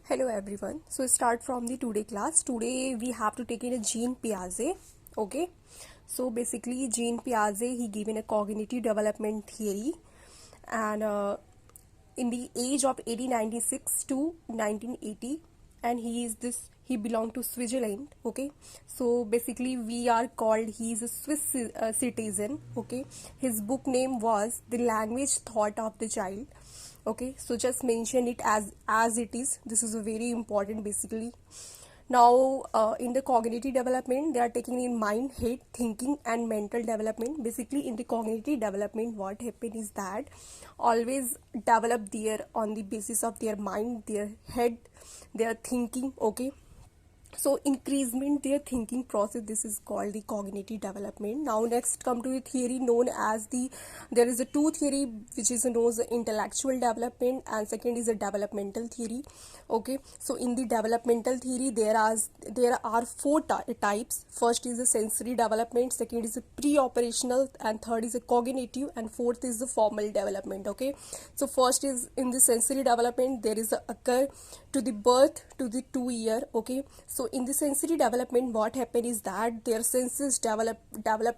Hello everyone. So start from the today class. Today we have to take in a Jean Piaget. Okay. So basically Jean Piaget he given a cognitive development theory, and in the age of 1896 to 1980, and he belonged to Switzerland. Okay. So basically we are called he is a Swiss citizen. Okay. His book name was The Language Thought of the Child. Okay, so just mention it as it is. This is a very important basically. Now in the cognitive development they are taking in mind, head, thinking and mental development. Basically in the cognitive development what happen is that always develop their on the basis of their mind, their head, their thinking. Okay, so increasement their thinking process, this is called the cognitive development. Now next come to the theory known as there is a two theory which is known as intellectual development, and second is a developmental theory. Okay, so in the developmental theory there are four types. First is the sensory development, second is a pre-operational, and third is a cognitive, and fourth is the formal development. Okay, so first is in the sensory development, there is a occur to the birth to the 2 year. Okay, so in the sensory development what happen is that their senses develop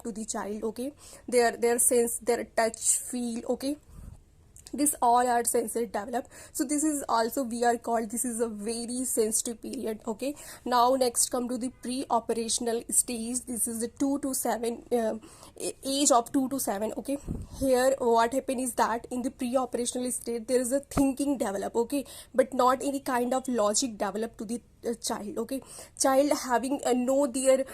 to the child. Okay, their sense, their touch, feel. Okay, this all are sensory develop. So this is also we are called, this is a very sensitive period. Okay, now next come to the pre-operational stage. This is the 2 to 7 age of 2 to 7. Okay, here what happen is that in the pre-operational state there is a thinking develop. Okay, but not any kind of logic develop to the child. Okay, child having know their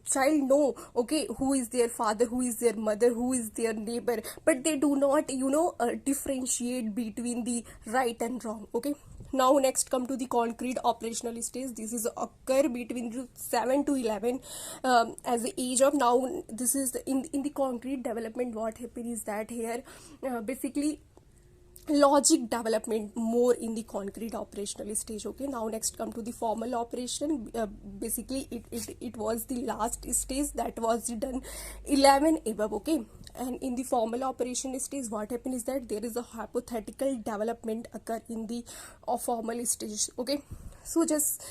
child know. Okay, who is their father, who is their mother, who is their neighbor, but they do not differentiate between the right and wrong. Okay, now next come to the concrete operational stage. This is occur between 7 to 11 as the age of. Now this is in the concrete development what happen is that here basically logic development more in the concrete operational stage. Okay, now next come to the formal operation. Basically it was the last stage that was done 11 above. Okay, and in the formal operation stage what happen is that there is a hypothetical development occur in the formal stage. Okay, so just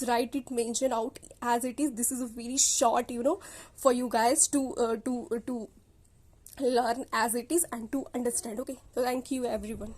write it, mention out as it is. This is a very short for you guys to learn as it is and to understand. Okay, so thank you everyone.